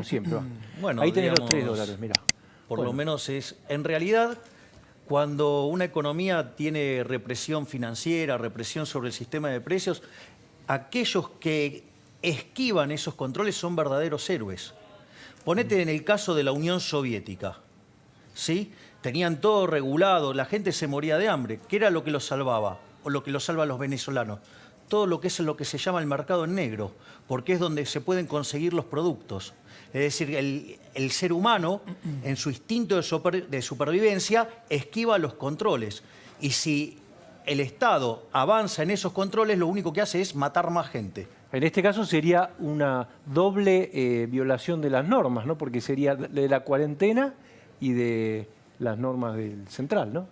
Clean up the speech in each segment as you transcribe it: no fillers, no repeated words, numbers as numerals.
siempre. Bueno, ahí tenés digamos, los $3, mirá. Por lo menos es... En realidad, cuando una economía tiene represión financiera, represión sobre el sistema de precios, aquellos que esquivan esos controles son verdaderos héroes. Ponete en el caso de la Unión Soviética, ¿sí? Tenían todo regulado, la gente se moría de hambre. ¿Qué era lo que los salvaba? O lo que los salva a los venezolanos. Todo lo que es lo que se llama el mercado en negro, porque es donde se pueden conseguir los productos. Es decir, el ser humano, en su instinto de supervivencia, esquiva los controles. Y si el Estado avanza en esos controles, lo único que hace es matar más gente. En este caso sería una doble violación de las normas, ¿no? Porque sería de la cuarentena y de las normas del central, ¿no?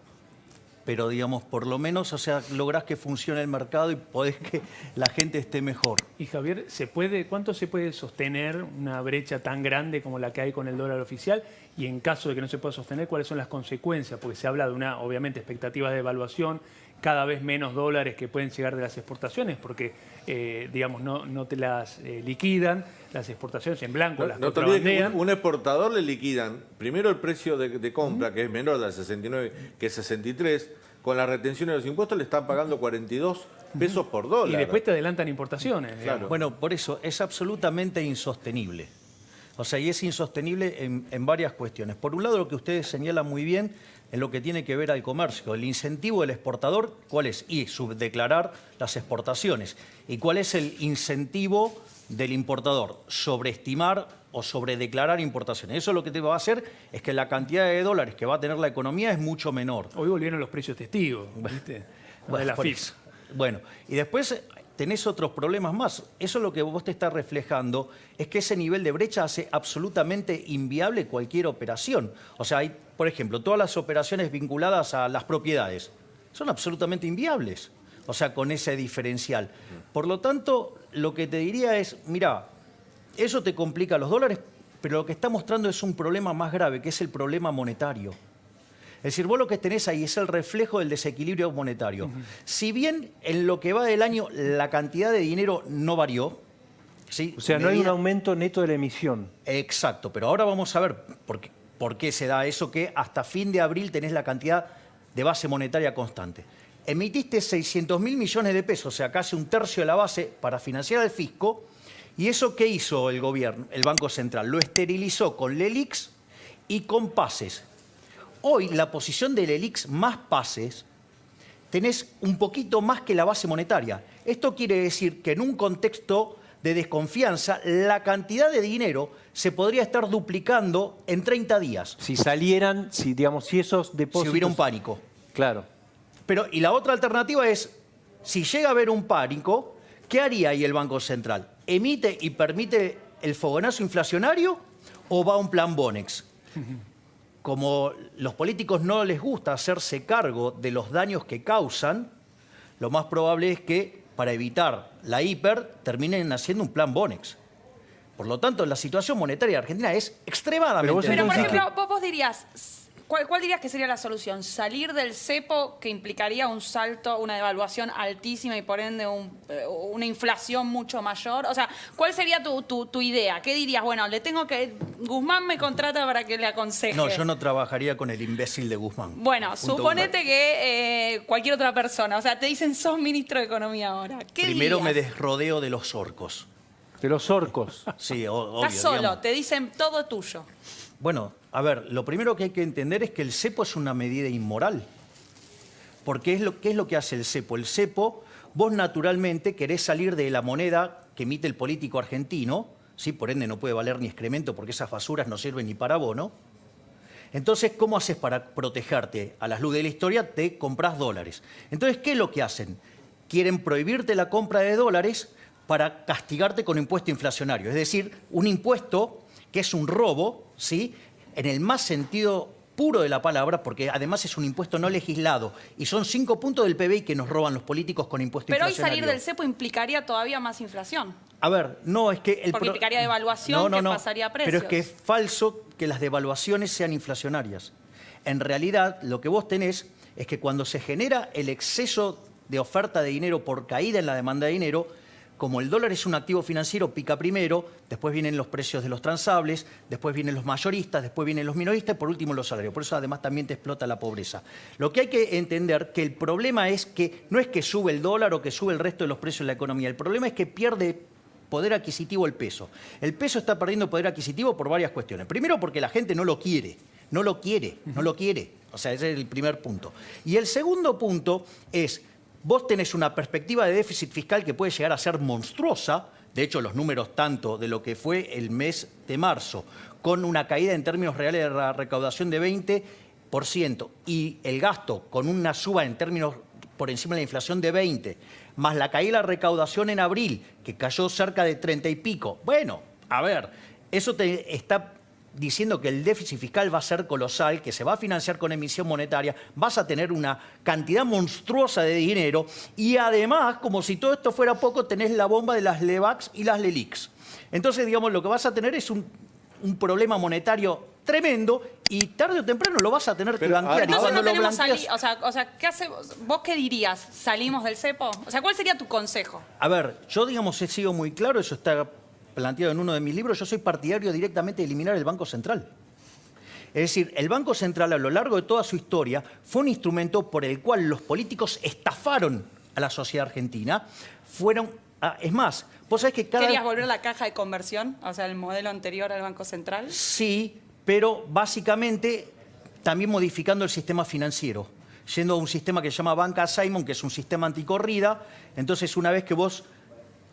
Pero, digamos, por lo menos, o sea, lográs que funcione el mercado y podés que la gente esté mejor. Y Javier, ¿cuánto se puede sostener una brecha tan grande como la que hay con el dólar oficial? Y en caso de que no se pueda sostener, ¿cuáles son las consecuencias? Porque se habla de una, obviamente, expectativas de devaluación, cada vez menos dólares que pueden llegar de las exportaciones, porque, digamos, no te las liquidan, las exportaciones en blanco, las No te olvides que contrabandean. un exportador le liquidan primero el precio de compra, que es menor del 69, que es 63, con la retención de los impuestos le están pagando 42 pesos por dólar. Y después te adelantan importaciones. Claro. Bueno, por eso es absolutamente insostenible. O sea, y es insostenible en varias cuestiones. Por un lado, lo que ustedes señalan muy bien en lo que tiene que ver al comercio. El incentivo del exportador, ¿cuál es? Y subdeclarar las exportaciones. ¿Y cuál es el incentivo del importador? Sobreestimar o sobredeclarar importaciones. Eso lo que te va a hacer es que la cantidad de dólares que va a tener la economía es mucho menor. Hoy volvieron los precios testigos, ¿viste? De la por FIP. eso. Bueno, y después tenés otros problemas más. Eso lo que vos te estás reflejando es que ese nivel de brecha hace absolutamente inviable cualquier operación. O sea, hay, por ejemplo, todas las operaciones vinculadas a las propiedades son absolutamente inviables. O sea, con ese diferencial. Por lo tanto, lo que te diría es, mira, eso te complica los dólares, pero lo que está mostrando es un problema más grave, que es el problema monetario. Es decir, vos lo que tenés ahí es el reflejo del desequilibrio monetario. Si bien en lo que va del año la cantidad de dinero no varió, ¿sí? O sea, no hay un aumento neto de la emisión. Exacto, pero ahora vamos a ver por qué se da eso, que hasta fin de abril tenés la cantidad de base monetaria constante. Emitiste 600.000 millones de pesos, o sea, casi un tercio de la base para financiar al fisco. ¿Y eso qué hizo el gobierno, el Banco Central? Lo esterilizó con LELIQs y con pases. Hoy la posición del LELIQs más pases tenés un poquito más que la base monetaria. Esto quiere decir que en un contexto de desconfianza la cantidad de dinero se podría estar duplicando en 30 días. Si salieran, digamos, si esos depósitos... Si hubiera un pánico. Claro. Pero, y la otra alternativa es, si llega a haber un pánico, ¿qué haría ahí el Banco Central? ¿Emite y permite el fogonazo inflacionario o va a un plan Bonex? Como los políticos no les gusta hacerse cargo de los daños que causan, lo más probable es que, para evitar la hiper, terminen haciendo un plan Bonex. Por lo tanto, la situación monetaria de Argentina es extremadamente... Pero, por ejemplo, vos dirías... ¿Cuál dirías que sería la solución? ¿Salir del cepo, que implicaría un salto, una devaluación altísima y por ende una inflación mucho mayor? O sea, ¿cuál sería tu idea? ¿Qué dirías? Bueno, Guzmán me contrata para que le aconseje. No, yo no trabajaría con el imbécil de Guzmán. Bueno, suponete que cualquier otra persona, o sea, te dicen sos ministro de Economía ahora. ¿Qué Primero dirías? me desrodeo de los orcos. De los orcos. Sí, obvio. Estás solo, digamos. te dicen todo tuyo. Bueno, a ver, lo primero que hay que entender es que el cepo es una medida inmoral. Porque ¿qué es lo que hace el cepo? El cepo, vos naturalmente querés salir de la moneda que emite el político argentino, ¿sí? Por ende no puede valer ni excremento porque esas basuras no sirven ni para abono. Entonces, ¿cómo haces para protegerte? A la luz de la historia te compras dólares. Entonces, ¿qué es lo que hacen? Quieren prohibirte la compra de dólares para castigarte con impuesto inflacionario. Es decir, un impuesto que es un robo, ¿sí? En el más sentido puro de la palabra, porque además es un impuesto no legislado. Y son 5 puntos del PBI que nos roban los políticos con impuesto Pero hoy inflacionario. salir del cepo implicaría todavía más inflación. A ver, no, es que... Porque implicaría devaluación que pasaría a precios. Pero es que es falso que las devaluaciones sean inflacionarias. En realidad, lo que vos tenés es que cuando se genera el exceso de oferta de dinero por caída en la demanda de dinero, como el dólar es un activo financiero, pica primero, después vienen los precios de los transables, después vienen los mayoristas, después vienen los minoristas y por último los salarios. Por eso además también te explota la pobreza. Lo que hay que entender que el problema es que no es que sube el dólar o que sube el resto de los precios de la economía. El problema es que pierde poder adquisitivo el peso. El peso está perdiendo poder adquisitivo por varias cuestiones. Primero porque la gente no lo quiere. No lo quiere. O sea, ese es el primer punto. Y el segundo punto es, vos tenés una perspectiva de déficit fiscal que puede llegar a ser monstruosa. De hecho, los números tanto de lo que fue el mes de marzo, con una caída en términos reales de la recaudación de 20%, y el gasto con una suba en términos por encima de la inflación de 20%, más la caída de la recaudación en abril, que cayó cerca de 30 y pico. Bueno, a ver, eso te está diciendo que el déficit fiscal va a ser colosal, que se va a financiar con emisión monetaria, vas a tener una cantidad monstruosa de dinero y además, como si todo esto fuera poco, tenés la bomba de las LEVAX y las LELIQs. Entonces, digamos, lo que vas a tener es un problema monetario tremendo y tarde o temprano lo vas a tener que banquear. Y Entonces cuando no lo tenemos blanqueas... o sea, ¿qué hace, vos qué dirías? ¿Salimos del cepo? O sea, ¿cuál sería tu consejo? A ver, yo, digamos, he sido muy claro, eso está planteado en uno de mis libros, yo soy partidario directamente de eliminar el Banco Central. Es decir, el Banco Central a lo largo de toda su historia fue un instrumento por el cual los políticos estafaron a la sociedad argentina. Es más, vos sabés que cada... ¿Querías volver a la caja de conversión? O sea, el modelo anterior al Banco Central. Sí, pero básicamente también modificando el sistema financiero, yendo a un sistema que se llama Banca Simon, que es un sistema anticorrida. Entonces, una vez que vos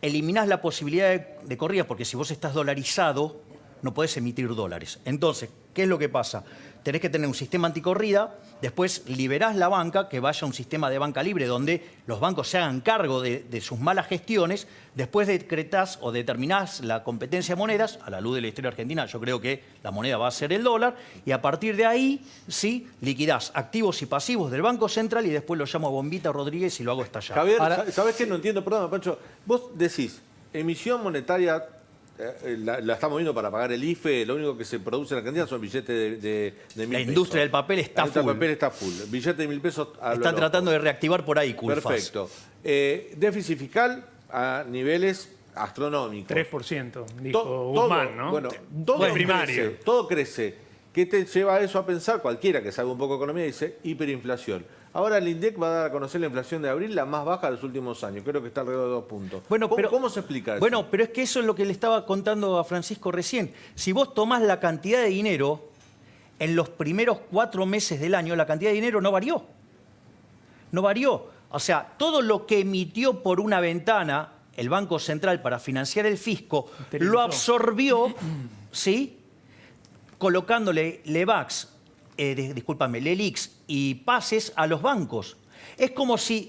eliminás la posibilidad de corrida, porque si vos estás dolarizado, no podés emitir dólares. Entonces, ¿qué es lo que pasa? Tenés que tener un sistema anticorrida, después liberás la banca, que vaya a un sistema de banca libre, donde los bancos se hagan cargo de sus malas gestiones, después decretás o determinás la competencia de monedas, a la luz de la historia argentina, yo creo que la moneda va a ser el dólar, y a partir de ahí, sí, liquidás activos y pasivos del Banco Central y después lo llamo a Bombita Rodríguez y lo hago estallar. Javier, ¿sabés qué? No entiendo, perdón, Pancho. Vos decís, emisión monetaria, la estamos viendo para pagar el IFE, lo único que se produce en Argentina son billetes de 1.000 pesos. La industria del papel está La industria full. del papel está full. Billete de 1.000 pesos a lo Están loco. tratando de reactivar por ahí, Culfas. Perfecto. Déficit fiscal a niveles astronómicos. 3%, dijo Todo, Guzmán, ¿no? Bueno, todo primario. crece, todo crece. ¿Qué te lleva a eso a pensar? Cualquiera que sabe un poco de economía dice hiperinflación. Ahora el INDEC va a dar a conocer la inflación de abril, la más baja de los últimos años. Creo que está alrededor de 2 puntos. Bueno, ¿Cómo se explica eso? Bueno, pero es que eso es lo que le estaba contando a Francisco recién. Si vos tomás la cantidad de dinero, en los primeros 4 meses del año, la cantidad de dinero no varió. No varió. O sea, todo lo que emitió por una ventana el Banco Central para financiar el fisco, lo absorbió, ¿sí? Colocándole LEVAX, LELIQs y pases a los bancos. Es como si,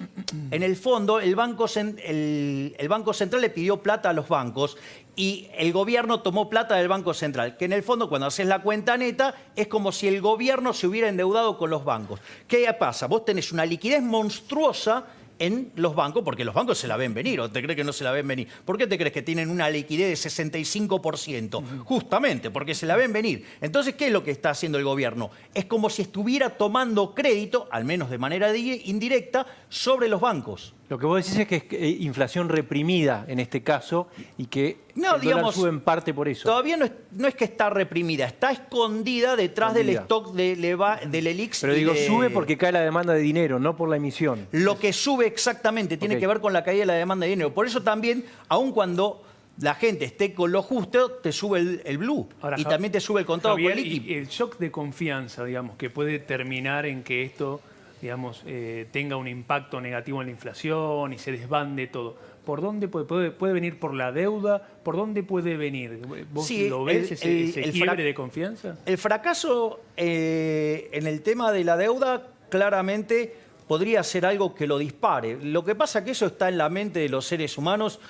en el fondo, el Banco Central le pidió plata a los bancos y el gobierno tomó plata del Banco Central, que en el fondo, cuando haces la cuenta neta, es como si el gobierno se hubiera endeudado con los bancos. ¿Qué pasa? Vos tenés una liquidez monstruosa en los bancos, porque los bancos se la ven venir, ¿o te crees que no se la ven venir? ¿Por qué te crees que tienen una liquidez de 65%? Justamente, porque se la ven venir. Entonces, ¿qué es lo que está haciendo el gobierno? Es como si estuviera tomando crédito, al menos de manera indirecta, sobre los bancos. Lo que vos decís es que es inflación reprimida en este caso y que No, el dólar digamos, sube en parte por eso. Todavía no es que está reprimida, está escondida detrás del stock de LELIQs. Pero digo, sube porque cae la demanda de dinero, no por la emisión. Lo que sube exactamente tiene que ver con la caída de la demanda de dinero. Por eso también, aun cuando la gente esté con lo justo, te sube el blue. Ahora, y también te sube el contado Javier, con liqui. y el shock de confianza, digamos, que puede terminar en que esto, digamos, tenga un impacto negativo en la inflación y se desbande todo. ¿Por dónde puede venir? ¿Por la deuda? ¿Por dónde puede venir? ¿Vos Sí, lo ves ese quiebre de confianza? El fracaso en el tema de la deuda claramente podría ser algo que lo dispare. Lo que pasa es que eso está en la mente de los seres humanos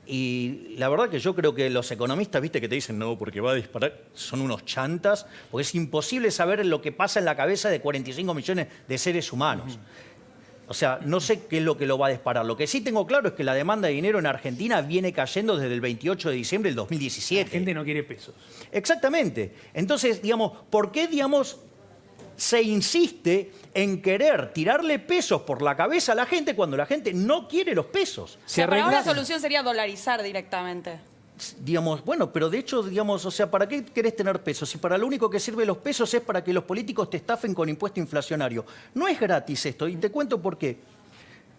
y la verdad que yo creo que los economistas, viste, que te dicen no, porque va a disparar, son unos chantas, porque es imposible saber lo que pasa en la cabeza de 45 millones de seres humanos. O sea, no sé qué es lo que lo va a disparar. Lo que sí tengo claro es que la demanda de dinero en Argentina viene cayendo desde el 28 de diciembre del 2017. La gente no quiere pesos. Exactamente. Entonces, digamos, ¿por qué, digamos, se insiste en querer tirarle pesos por la cabeza a la gente cuando la gente no quiere los pesos. O sea, para vos la solución sería dolarizar directamente. Digamos, bueno, pero de hecho, digamos, o sea, ¿para qué querés tener pesos? Si para lo único que sirven los pesos es para que los políticos te estafen con impuesto inflacionario. No es gratis esto, y te cuento por qué.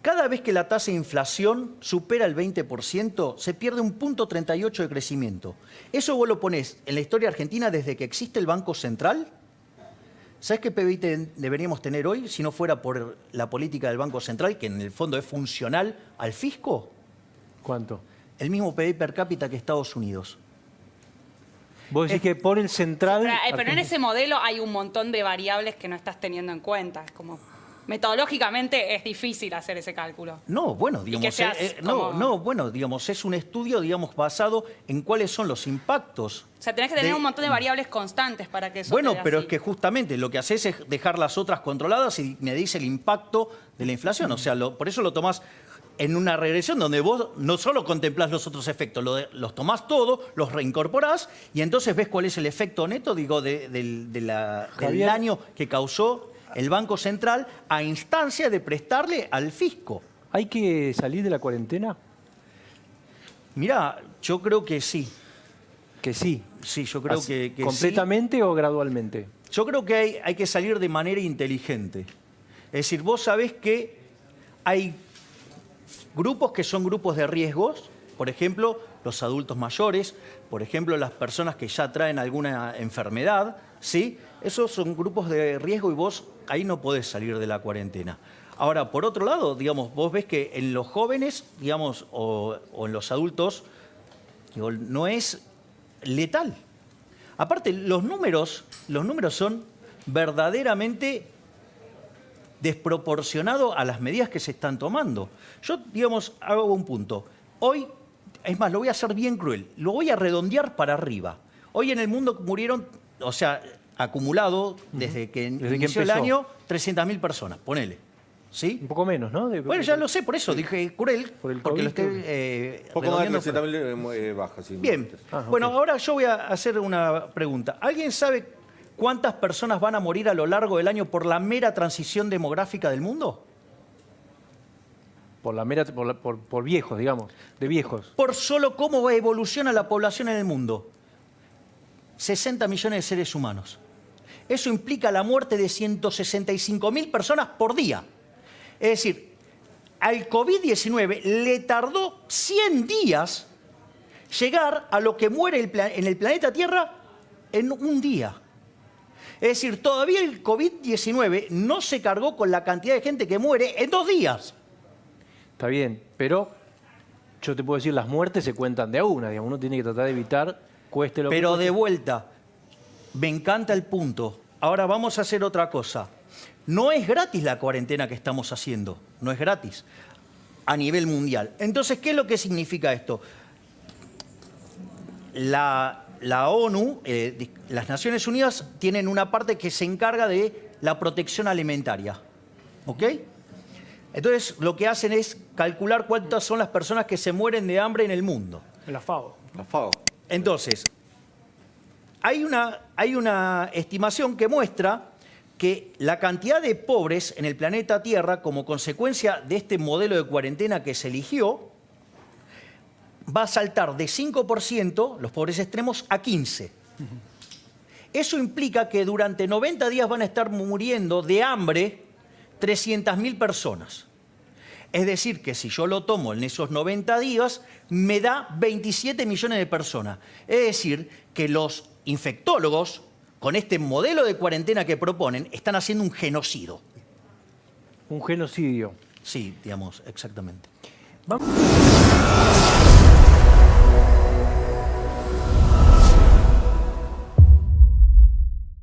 Cada vez que la tasa de inflación supera el 20%, se pierde un 0,38 de crecimiento. Eso vos lo ponés en la historia argentina desde que existe el Banco Central. ¿Sabés qué PBI deberíamos tener hoy si no fuera por la política del Banco Central, que en el fondo es funcional al fisco? ¿Cuánto? El mismo PBI per cápita que Estados Unidos. Vos decís que por el central... Pero en ese modelo hay un montón de variables que no estás teniendo en cuenta. Es como, metodológicamente es difícil hacer ese cálculo. No, bueno, digamos, bueno, digamos, es un estudio, digamos, basado en cuáles son los impactos. O sea, tenés que tener un montón de variables constantes para que eso Bueno, quede pero así. es que justamente lo que haces es dejar las otras controladas y medís el impacto de la inflación. O sea, por eso lo tomás en una regresión donde vos no solo contemplás los otros efectos, los tomás todos, los reincorporás y entonces ves cuál es el efecto neto, digo, del daño que causó el Banco Central a instancia de prestarle al fisco. ¿Hay que salir de la cuarentena? Mirá, yo creo que sí. Que sí. Sí, yo creo que ¿Completamente sí. o gradualmente? Yo creo que hay que salir de manera inteligente. Es decir, vos sabés que hay grupos que son grupos de riesgos, por ejemplo, los adultos mayores, por ejemplo, las personas que ya traen alguna enfermedad, ¿sí? Esos son grupos de riesgo y vos ahí no podés salir de la cuarentena. Ahora, por otro lado, digamos, vos ves que en los jóvenes, digamos, o en los adultos, digo, no es letal. Aparte, los números son verdaderamente desproporcionados a las medidas que se están tomando. Yo, digamos, hago un punto. Hoy, es más, lo voy a hacer bien cruel, lo voy a redondear para arriba. Hoy en el mundo murieron, o sea, acumulado desde que inició el año, 300.000 personas, ponele. ¿Sí? Un poco menos, ¿no? Bueno, ya lo sé, por eso dije cruel, Por el porque COVID, lo estoy Poco más de redondeando. 300.000 bajas. Sí. Bien, Ah, bueno, ok. ahora yo voy a hacer una pregunta. ¿Alguien sabe cuántas personas van a morir a lo largo del año por la mera transición demográfica del mundo? Por viejos, digamos, de viejos. Por solo cómo evoluciona la población en el mundo. 60 millones de seres humanos. Eso implica la muerte de 165.000 personas por día. Es decir, al COVID-19 le tardó 100 días llegar a lo que muere en el planeta Tierra en un día. Es decir, todavía el COVID-19 no se cargó con la cantidad de gente que muere en 2 días. Está bien, pero yo te puedo decir, las muertes se cuentan de a una, digamos. Uno tiene que tratar de evitar, cueste lo que Pero cueste. de vuelta, me encanta el punto. Ahora vamos a hacer otra cosa. No es gratis la cuarentena que estamos haciendo, no es gratis a nivel mundial. Entonces, ¿qué es lo que significa esto? La ONU, las Naciones Unidas, tienen una parte que se encarga de la protección alimentaria. ¿Ok? Entonces, lo que hacen es calcular cuántas son las personas que se mueren de hambre en el mundo. La FAO. La FAO. Entonces, hay una estimación que muestra que la cantidad de pobres en el planeta Tierra, como consecuencia de este modelo de cuarentena que se eligió, va a saltar de 5%, los pobres extremos, a 15%. Eso implica que durante 90 días van a estar muriendo de hambre 300.000 personas. Es decir, que si yo lo tomo en esos 90 días, me da 27 millones de personas. Es decir, que los infectólogos, con este modelo de cuarentena que proponen, están haciendo un genocidio. Un genocidio. Sí, digamos, exactamente. Vamos.